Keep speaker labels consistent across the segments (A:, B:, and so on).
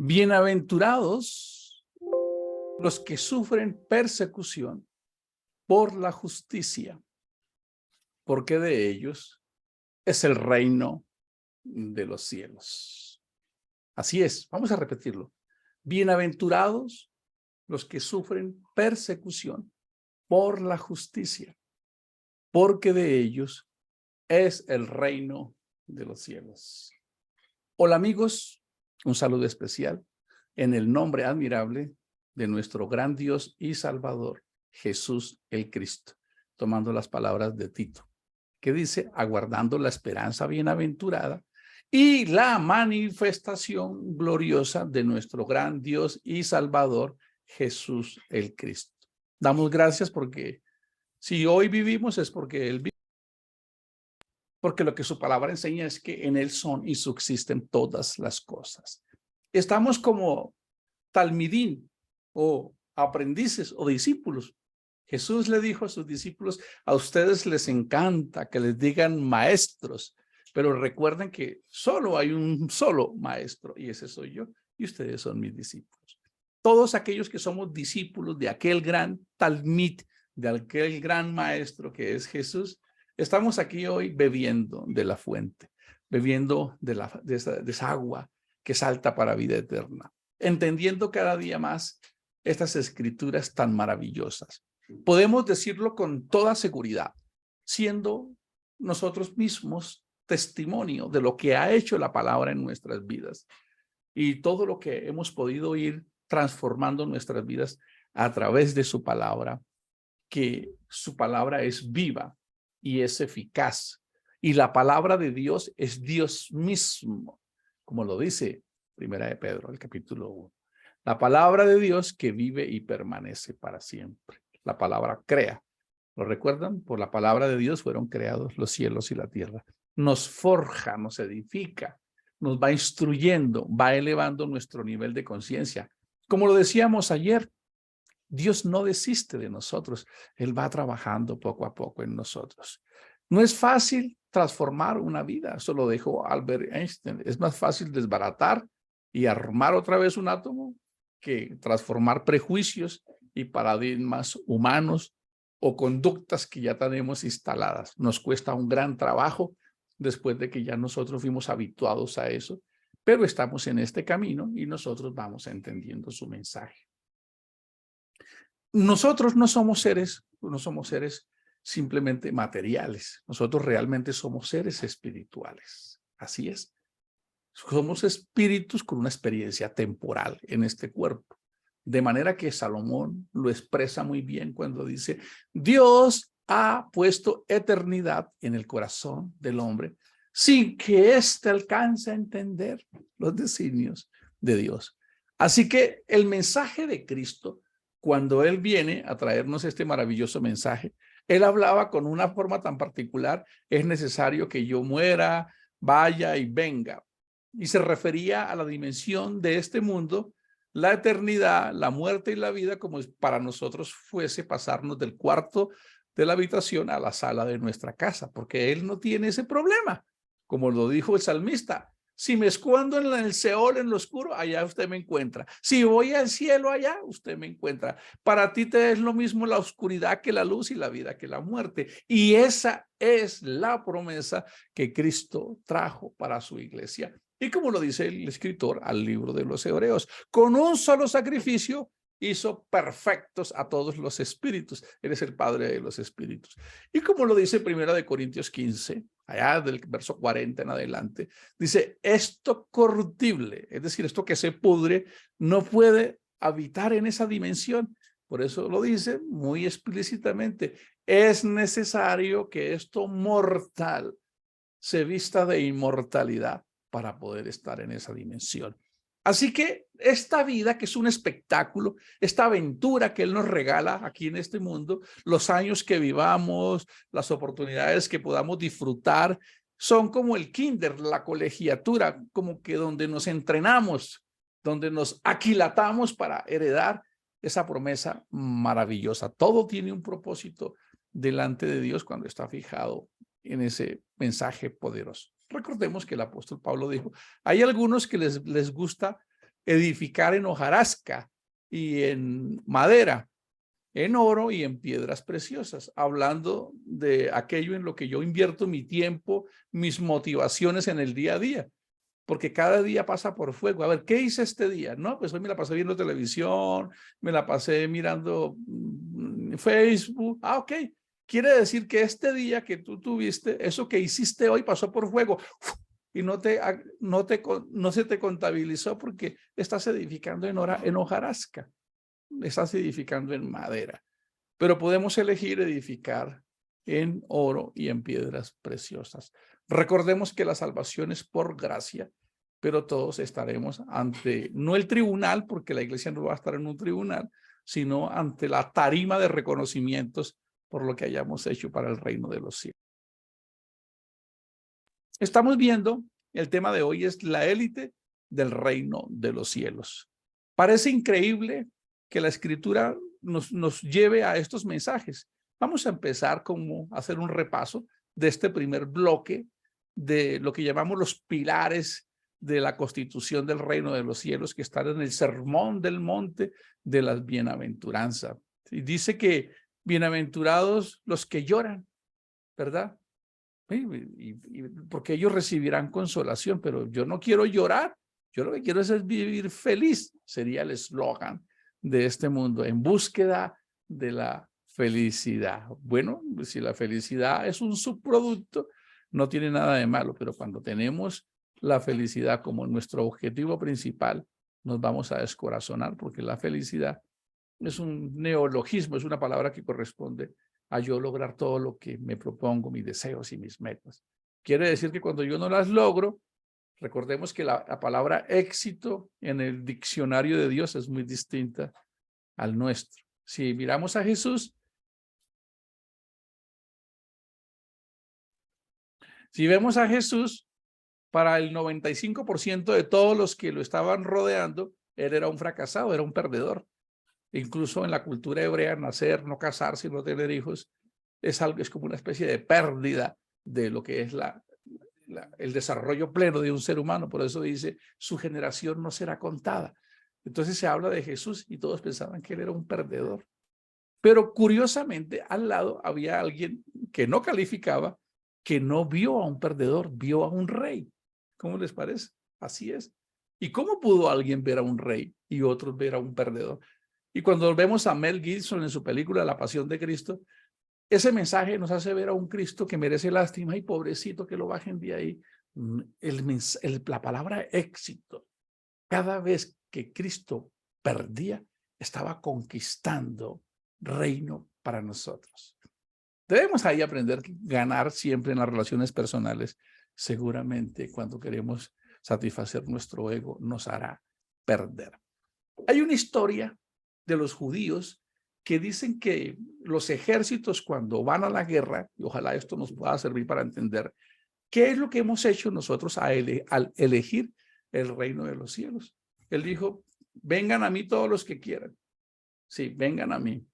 A: Bienaventurados los que sufren persecución por la justicia, porque de ellos es el reino de los cielos. Así es, vamos a repetirlo. Bienaventurados los que sufren persecución por la justicia, porque de ellos es el reino de los cielos. Hola amigos, un saludo especial en el nombre admirable de nuestro gran Dios y Salvador, Jesús el Cristo, tomando las palabras de Tito, que dice, aguardando la esperanza bienaventurada y la manifestación gloriosa de nuestro gran Dios y Salvador, Jesús el Cristo. Damos gracias porque si hoy vivimos es porque Él vive, porque lo que su palabra enseña es que en Él son y subsisten todas las cosas. Estamos como talmidín o aprendices o discípulos. Jesús le dijo a sus discípulos, a ustedes les encanta que les digan maestros, pero recuerden que solo hay un solo maestro y ese soy yo y ustedes son mis discípulos. Todos aquellos que somos discípulos de aquel gran talmid, de aquel gran maestro que es Jesús, estamos aquí hoy bebiendo de la fuente, bebiendo de esa agua que salta para vida eterna, entendiendo cada día más estas escrituras tan maravillosas. Podemos decirlo con toda seguridad, siendo nosotros mismos testimonio de lo que ha hecho la palabra en nuestras vidas y todo lo que hemos podido ir transformando nuestras vidas a través de su palabra, que su palabra es viva y es eficaz. Y la palabra de Dios es Dios mismo, como lo dice Primera de Pedro, el capítulo 1. La palabra de Dios que vive y permanece para siempre. La palabra crea. ¿Lo recuerdan? Por la palabra de Dios fueron creados los cielos y la tierra. Nos forja, nos edifica, nos va instruyendo, va elevando nuestro nivel de conciencia. Como lo decíamos ayer, Dios no desiste de nosotros. Él va trabajando poco a poco en nosotros. No es fácil transformar una vida. Eso lo dijo Albert Einstein. Es más fácil desbaratar y armar otra vez un átomo que transformar prejuicios y paradigmas humanos o conductas que ya tenemos instaladas. Nos cuesta un gran trabajo después de que ya nosotros fuimos habituados a eso, pero estamos en este camino y nosotros vamos entendiendo su mensaje. Nosotros no somos seres simplemente materiales. Nosotros realmente somos seres espirituales. Así es. Somos espíritus con una experiencia temporal en este cuerpo. De manera que Salomón lo expresa muy bien cuando dice, Dios ha puesto eternidad en el corazón del hombre sin que éste alcance a entender los designios de Dios. Así que el mensaje de Cristo, cuando Él viene a traernos este maravilloso mensaje, Él hablaba con una forma tan particular, es necesario que yo muera, vaya y venga. Y se refería a la dimensión de este mundo, la eternidad, la muerte y la vida, como para nosotros fuese pasarnos del cuarto de la habitación a la sala de nuestra casa, porque Él no tiene ese problema. Como lo dijo el salmista, si me escondo en el Seol, en lo oscuro, allá usted me encuentra. Si voy al cielo allá, usted me encuentra. Para ti te es lo mismo la oscuridad que la luz y la vida que la muerte. Y esa es la promesa que Cristo trajo para su iglesia. Y como lo dice el escritor al libro de los Hebreos, con un solo sacrificio hizo perfectos a todos los espíritus. Él es el Padre de los espíritus. Y como lo dice 1 Corintios 15, allá del verso 40 en adelante, dice, esto corruptible, es decir, esto que se pudre, no puede habitar en esa dimensión. Por eso lo dice muy explícitamente, es necesario que esto mortal se vista de inmortalidad para poder estar en esa dimensión. Así que esta vida, que es un espectáculo, esta aventura que Él nos regala aquí en este mundo, los años que vivamos, las oportunidades que podamos disfrutar, son como el kinder, la colegiatura, como que donde nos entrenamos, donde nos aquilatamos para heredar esa promesa maravillosa. Todo tiene un propósito delante de Dios cuando está fijado en ese mensaje poderoso. Recordemos que el apóstol Pablo dijo, hay algunos que les gusta edificar en hojarasca y en madera, en oro y en piedras preciosas, hablando de aquello en lo que yo invierto mi tiempo, mis motivaciones en el día a día, porque cada día pasa por fuego. A ver, ¿qué hice este día? No, pues hoy me la pasé viendo televisión, me la pasé mirando Facebook. Ah, ok. Quiere decir que este día que tú tuviste, eso que hiciste hoy pasó por fuego y no se te contabilizó porque estás edificando en hojarasca, estás edificando en madera. Pero podemos elegir edificar en oro y en piedras preciosas. Recordemos que la salvación es por gracia, pero todos estaremos ante, no el tribunal, porque la iglesia no va a estar en un tribunal, sino ante la tarima de reconocimientos por lo que hayamos hecho para el reino de los cielos. Estamos viendo, el tema de hoy es la élite del reino de los cielos. Parece increíble que la escritura nos lleve a estos mensajes. Vamos a empezar como a hacer un repaso de este primer bloque de lo que llamamos los pilares de la constitución del reino de los cielos, que están en el sermón del monte de las bienaventuranzas. Y dice que bienaventurados los que lloran, ¿verdad? Porque ellos recibirán consolación, pero yo no quiero llorar, yo lo que quiero es vivir feliz, sería el eslogan de este mundo, en búsqueda de la felicidad. Bueno, si la felicidad es un subproducto, no tiene nada de malo, pero cuando tenemos la felicidad como nuestro objetivo principal, nos vamos a descorazonar, porque la felicidad es un neologismo, es una palabra que corresponde a yo lograr todo lo que me propongo, mis deseos y mis metas. Quiere decir que cuando yo no las logro, recordemos que la palabra éxito en el diccionario de Dios es muy distinta al nuestro. Si miramos a Jesús, si vemos a Jesús, para el 95% de todos los que lo estaban rodeando, él era un fracasado, era un perdedor. Incluso en la cultura hebrea, nacer, no casarse, no tener hijos, es como una especie de pérdida de lo que es el desarrollo pleno de un ser humano. Por eso dice, su generación no será contada. Entonces se habla de Jesús y todos pensaban que él era un perdedor. Pero curiosamente, al lado había alguien que no calificaba, que no vio a un perdedor, vio a un rey. ¿Cómo les parece? Así es. ¿Y cómo pudo alguien ver a un rey y otros ver a un perdedor? Y cuando vemos a Mel Gibson en su película La Pasión de Cristo, ese mensaje nos hace ver a un Cristo que merece lástima y pobrecito que lo bajen de ahí. La palabra éxito, cada vez que Cristo perdía, estaba conquistando reino para nosotros. Debemos ahí aprender a ganar siempre en las relaciones personales. Seguramente cuando queremos satisfacer nuestro ego nos hará perder. Hay una historia de los judíos que dicen que los ejércitos cuando van a la guerra, y ojalá esto nos pueda servir para entender qué es lo que hemos hecho nosotros al elegir el reino de los cielos. Él dijo, vengan a mí todos los que quieran. Sí, vengan a mí.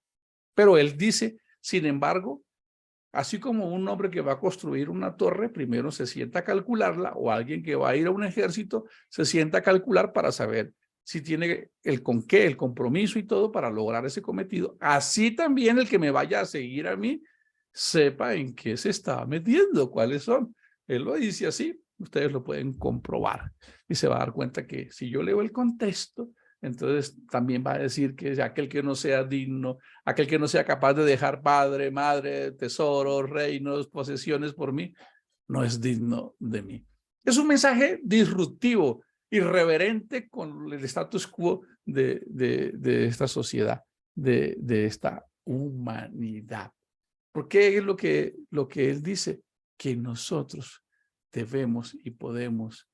A: Pero él dice, sin embargo, así como un hombre que va a construir una torre, primero se sienta a calcularla, o alguien que va a ir a un ejército se sienta a calcular para saber si tiene el con qué, el compromiso y todo para lograr ese cometido. Así también el que me vaya a seguir a mí sepa en qué se está metiendo, cuáles son. Él lo dice así, ustedes lo pueden comprobar y se va a dar cuenta que si yo leo el contexto, entonces también va a decir que aquel que no sea digno, aquel que no sea capaz de dejar padre, madre, tesoros, reinos, posesiones por mí, no es digno de mí. Es un mensaje disruptivo, irreverente con el status quo de esta sociedad, de esta humanidad. Porque es lo que él dice, que nosotros debemos y podemos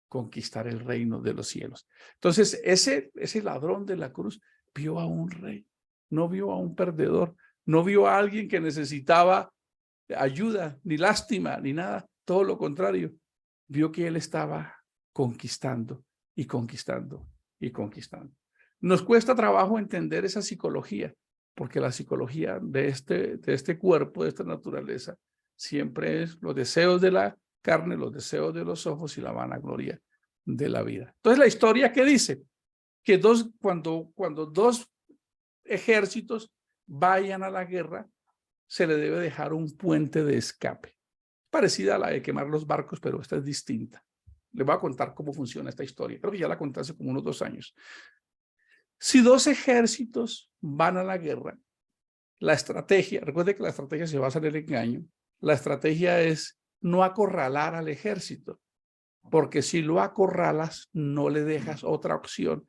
A: conquistar el reino de los cielos. Entonces, ese ladrón de la cruz vio a un rey, no vio a un perdedor, no vio a alguien que necesitaba ayuda, ni lástima, ni nada, todo lo contrario. Vio que él estaba conquistando y conquistando y conquistando. Nos cuesta trabajo entender esa psicología, porque la psicología de este cuerpo, de esta naturaleza, siempre es los deseos de la carne, los deseos de los ojos y la vanagloria de la vida. Entonces, la historia, ¿qué dice? que cuando dos ejércitos vayan a la guerra, se le debe dejar un puente de escape, parecida a la de quemar los barcos, pero esta es distinta. Les voy a contar cómo funciona esta historia. Creo que ya la conté hace como unos 2 años. Si dos ejércitos van a la guerra, la estrategia, recuerde que la estrategia se basa en el engaño, la estrategia es no acorralar al ejército, porque si lo acorralas, no le dejas otra opción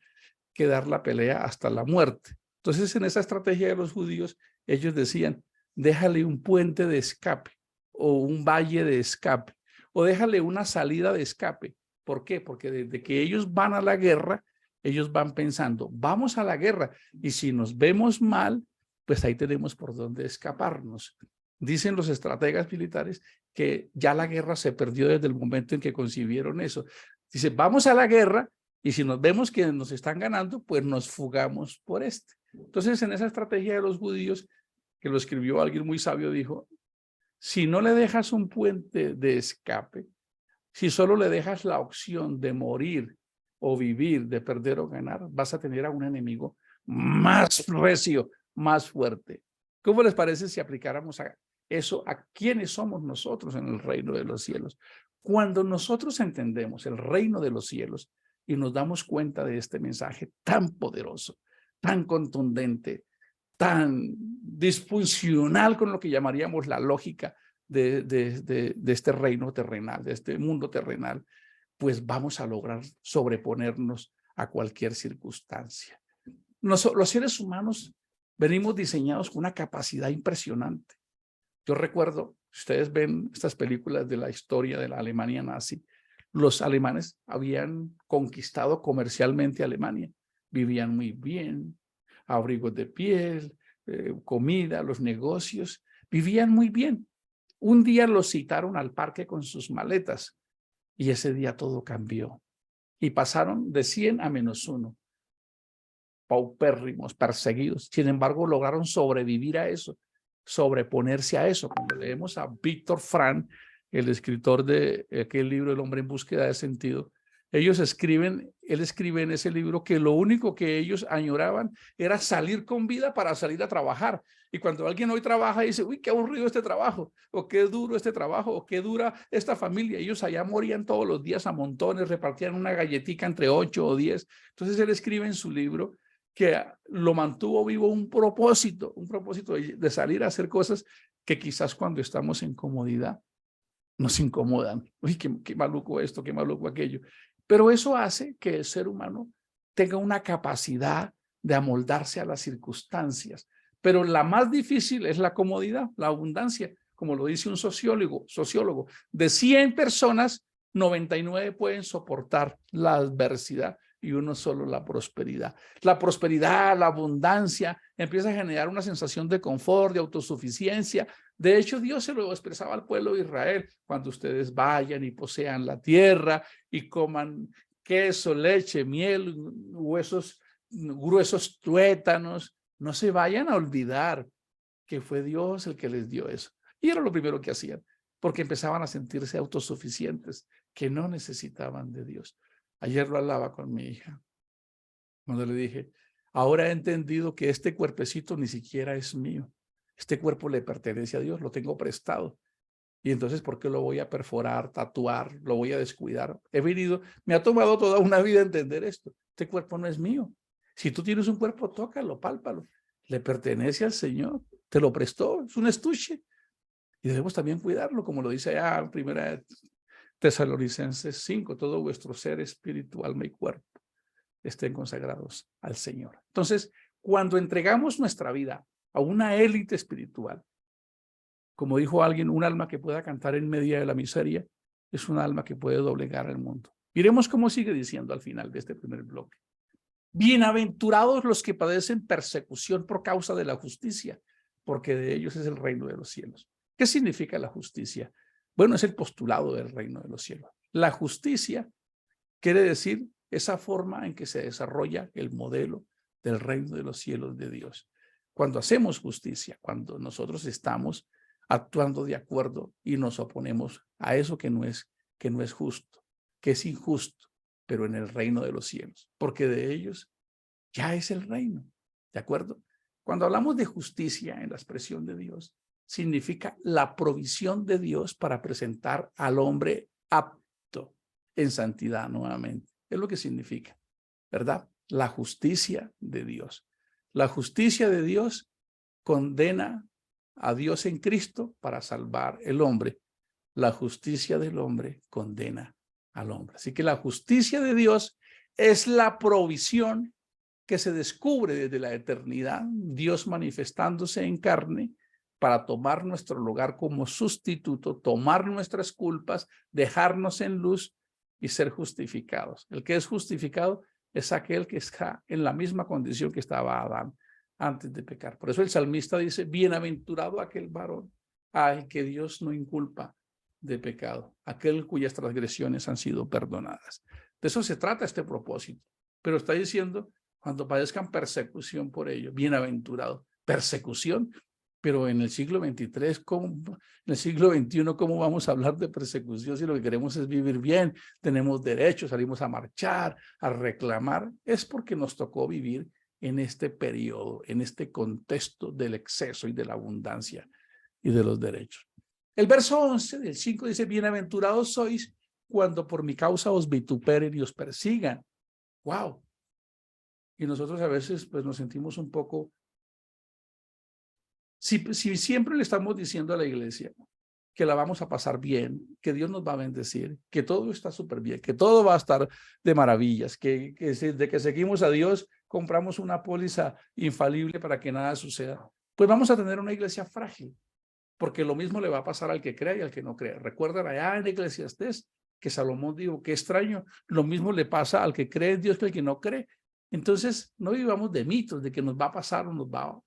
A: que dar la pelea hasta la muerte. Entonces, en esa estrategia de los judíos, ellos decían, déjale un puente de escape o un valle de escape o déjale una salida de escape. ¿Por qué? Porque desde que ellos van a la guerra, ellos van pensando, vamos a la guerra y si nos vemos mal, pues ahí tenemos por dónde escaparnos. Dicen los estrategas militares que ya la guerra se perdió desde el momento en que concibieron eso. Dice, vamos a la guerra y si nos vemos que nos están ganando, pues nos fugamos por este. Entonces, en esa estrategia de los judíos, que lo escribió alguien muy sabio, dijo, si no le dejas un puente de escape, si solo le dejas la opción de morir o vivir, de perder o ganar, vas a tener a un enemigo más recio, más fuerte. ¿Cómo les parece si aplicáramos eso a quiénes somos nosotros en el reino de los cielos? Cuando nosotros entendemos el reino de los cielos y nos damos cuenta de este mensaje tan poderoso, tan contundente, tan disfuncional con lo que llamaríamos la lógica de este reino terrenal, de este mundo terrenal, pues vamos a lograr sobreponernos a cualquier circunstancia. Los seres humanos venimos diseñados con una capacidad impresionante. Yo recuerdo, si ustedes ven estas películas de la historia de la Alemania nazi, los alemanes habían conquistado comercialmente Alemania, vivían muy bien, abrigos de piel, comida, los negocios, vivían muy bien. Un día los citaron al parque con sus maletas y ese día todo cambió y pasaron de 100 a -1, paupérrimos, perseguidos. Sin embargo, lograron sobrevivir a eso, sobreponerse a eso. Cuando leemos a Víctor Frank, el escritor de aquel libro El hombre en búsqueda de sentido, él escribe en ese libro que lo único que ellos añoraban era salir con vida para salir a trabajar. Y cuando alguien hoy trabaja y dice, uy, qué aburrido este trabajo, o qué duro este trabajo, o qué dura esta familia, ellos allá morían todos los días a montones, repartían una galletita entre 8 o 10. Entonces él escribe en su libro que lo mantuvo vivo un propósito de salir a hacer cosas que quizás cuando estamos en comodidad nos incomodan. Uy, qué maluco esto, qué maluco aquello. Pero eso hace que el ser humano tenga una capacidad de amoldarse a las circunstancias. Pero la más difícil es la comodidad, la abundancia. Como lo dice un sociólogo, de 100 personas, 99 pueden soportar la adversidad y uno solo la prosperidad. La prosperidad, la abundancia, empieza a generar una sensación de confort, de autosuficiencia. De hecho, Dios se lo expresaba al pueblo de Israel, cuando ustedes vayan y posean la tierra y coman queso, leche, miel, huesos gruesos, tuétanos, no se vayan a olvidar que fue Dios el que les dio eso. Y era lo primero que hacían, porque empezaban a sentirse autosuficientes, que no necesitaban de Dios. Ayer lo hablaba con mi hija, cuando le dije, ahora he entendido que este cuerpecito ni siquiera es mío. Este cuerpo le pertenece a Dios, lo tengo prestado. Y entonces, ¿por qué lo voy a perforar, tatuar, lo voy a descuidar? Me ha tomado toda una vida entender esto. Este cuerpo no es mío. Si tú tienes un cuerpo, tócalo, pálpalo. Le pertenece al Señor, te lo prestó, es un estuche. Y debemos también cuidarlo, como lo dice allá en 1 Tesalonicenses 5, todo vuestro ser, espíritu, alma y cuerpo estén consagrados al Señor. Entonces, cuando entregamos nuestra vida a una élite espiritual, como dijo alguien, un alma que pueda cantar en medio de la miseria es un alma que puede doblegar al mundo. Miremos cómo sigue diciendo al final de este primer bloque. Bienaventurados los que padecen persecución por causa de la justicia, porque de ellos es el reino de los cielos. ¿Qué significa la justicia? Bueno, es el postulado del reino de los cielos. La justicia quiere decir esa forma en que se desarrolla el modelo del reino de los cielos de Dios. Cuando hacemos justicia, cuando nosotros estamos actuando de acuerdo y nos oponemos a eso que no es justo, que es injusto, pero en el reino de los cielos, porque de ellos ya es el reino. ¿De acuerdo? Cuando hablamos de justicia en la expresión de Dios, significa la provisión de Dios para presentar al hombre apto en santidad nuevamente. Es lo que significa, ¿verdad? La justicia de Dios. La justicia de Dios condena a Dios en Cristo para salvar el hombre. La justicia del hombre condena al hombre. Así que la justicia de Dios es la provisión que se descubre desde la eternidad, Dios manifestándose en carne para tomar nuestro lugar como sustituto, tomar nuestras culpas, dejarnos en luz y ser justificados. El que es justificado es aquel que está en la misma condición que estaba Adán antes de pecar. Por eso el salmista dice, bienaventurado aquel varón al que Dios no inculpa de pecado, aquel cuyas transgresiones han sido perdonadas. De eso se trata este propósito. Pero está diciendo, cuando padezcan persecución por ello, bienaventurado, persecución, pero en el siglo XXIII, en el siglo XXI, ¿cómo vamos a hablar de persecución si lo que queremos es vivir bien? Tenemos derechos, salimos a marchar, a reclamar. Es porque nos tocó vivir en este periodo, en este contexto del exceso y de la abundancia y de los derechos. El verso 11 del 5 dice, bienaventurados sois cuando por mi causa os vituperen y os persigan. ¡Wow! Y nosotros a veces pues nos sentimos un poco, si siempre le estamos diciendo a la iglesia que la vamos a pasar bien, que Dios nos va a bendecir, que todo está súper bien, que todo va a estar de maravillas, que de que seguimos a Dios, compramos una póliza infalible para que nada suceda, pues vamos a tener una iglesia frágil, porque lo mismo le va a pasar al que crea y al que no crea. Recuerdan allá en Eclesiastés que Salomón dijo, qué extraño, lo mismo le pasa al que cree en Dios que al que no cree. Entonces, no vivamos de mitos, de que nos va a pasar o nos va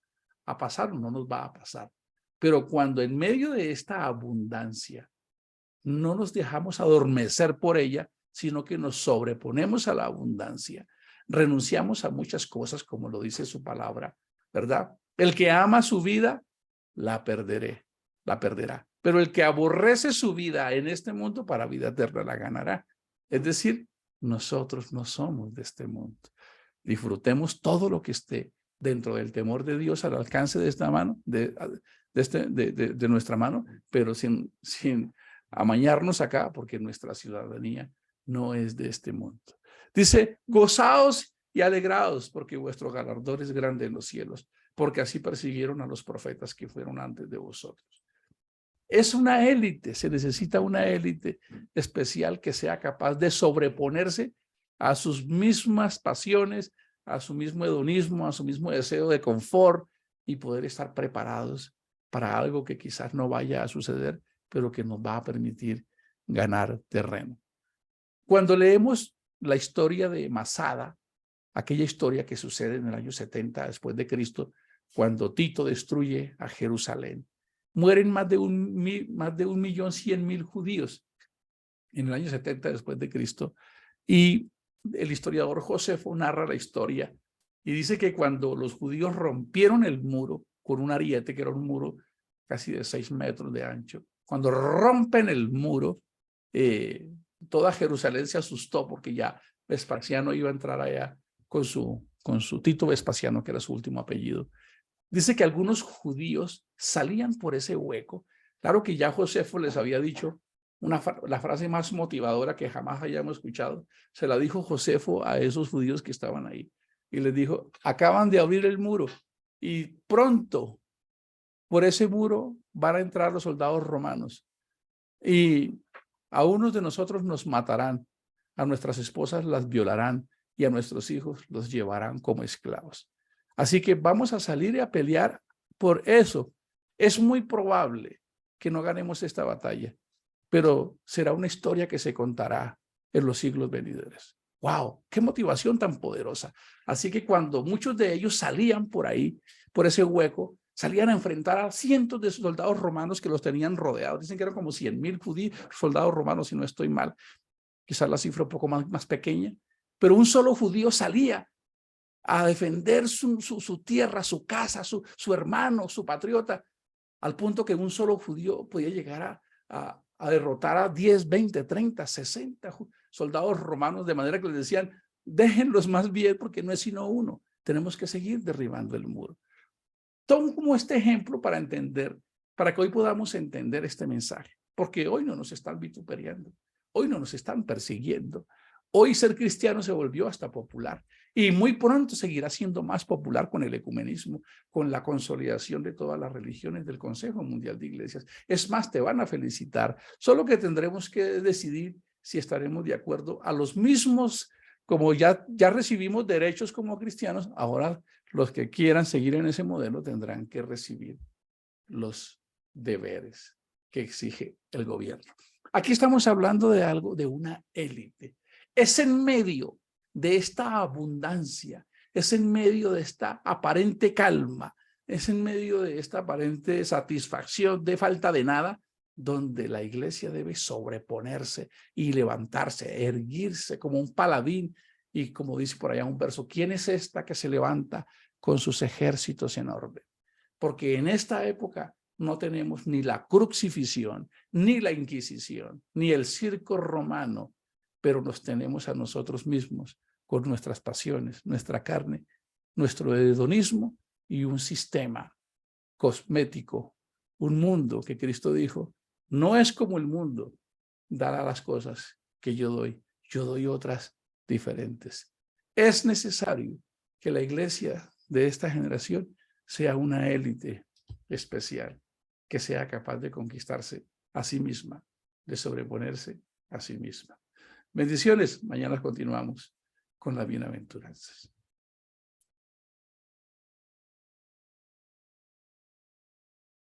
A: a pasar o no nos va a pasar. Pero cuando en medio de esta abundancia no nos dejamos adormecer por ella, sino que nos sobreponemos a la abundancia, renunciamos a muchas cosas, como lo dice su palabra, ¿verdad? El que ama su vida, la perderá. Pero el que aborrece su vida en este mundo, para vida eterna la ganará. Es decir, nosotros no somos de este mundo. Disfrutemos todo lo que esté dentro del temor de Dios al alcance de esta mano, de nuestra mano, pero sin amañarnos acá, porque nuestra ciudadanía no es de este mundo. Dice, gozaos y alegraos, porque vuestro galardón es grande en los cielos, porque así persiguieron a los profetas que fueron antes de vosotros. Es una élite, se necesita una élite especial que sea capaz de sobreponerse a sus mismas pasiones, a su mismo hedonismo, a su mismo deseo de confort y poder estar preparados para algo que quizás no vaya a suceder, pero que nos va a permitir ganar terreno. Cuando leemos la historia de Masada, aquella historia que sucede en el año 70 después de Cristo, cuando Tito destruye a Jerusalén, mueren más de 1.100.000 judíos en el año 70 después de Cristo. Y el historiador Josefo narra la historia y dice que cuando los judíos rompieron el muro con un ariete, que era un muro casi de 6 metros de ancho, cuando rompen el muro, toda Jerusalén se asustó porque ya Vespasiano iba a entrar allá con su Tito Vespasiano, que era su último apellido. Dice que algunos judíos salían por ese hueco. Claro que ya Josefo les había dicho la frase más motivadora que jamás hayamos escuchado. Se la dijo Josefo a esos judíos que estaban ahí. Y les dijo, acaban de abrir el muro y pronto por ese muro van a entrar los soldados romanos. Y a unos de nosotros nos matarán, a nuestras esposas las violarán y a nuestros hijos los llevarán como esclavos. Así que vamos a salir y a pelear por eso. Es muy probable que no ganemos esta batalla, pero será una historia que se contará en los siglos venideros. ¡Wow! ¡Qué motivación tan poderosa! Así que cuando muchos de ellos salían por ahí, por ese hueco, salían a enfrentar a cientos de soldados romanos que los tenían rodeados. Dicen que eran como 100.000 soldados romanos, si no estoy mal. Quizás la cifra un poco más pequeña. Pero un solo judío salía a defender su tierra, su casa, su hermano, su patriota, al punto que un solo judío podía llegar a derrotar a 10, 20, 30, 60 soldados romanos, de manera que les decían, déjenlos más bien porque no es sino uno. tenemos que seguir derribando el muro. Tomo como este ejemplo para entender, para que hoy podamos entender este mensaje, porque hoy no nos están vituperiando, hoy no nos están persiguiendo, hoy ser cristiano se volvió hasta popular y muy pronto seguirá siendo más popular con el ecumenismo, con la consolidación de todas las religiones del Consejo Mundial de Iglesias. Es más, te van a felicitar, solo que tendremos que decidir si estaremos de acuerdo a los mismos, como ya recibimos derechos como cristianos, ahora los que quieran seguir en ese modelo tendrán que recibir los deberes que exige el gobierno. Aquí estamos hablando de algo, de una élite. Es en medio de esta abundancia, es en medio de esta aparente calma, es en medio de esta aparente satisfacción de falta de nada, donde la iglesia debe sobreponerse y levantarse, erguirse como un paladín. Y como dice por allá un verso, ¿quién es esta que se levanta con sus ejércitos en orden? Porque en esta época no tenemos ni la crucifixión, ni la Inquisición, ni el circo romano, pero nos tenemos a nosotros mismos con nuestras pasiones, nuestra carne, nuestro hedonismo y un sistema cosmético, un mundo que Cristo dijo, no es como el mundo, dará las cosas que yo doy otras diferentes. Es necesario que la iglesia de esta generación sea una élite especial, que sea capaz de conquistarse a sí misma, de sobreponerse a sí misma. Bendiciones. Mañana continuamos con las bienaventuranzas.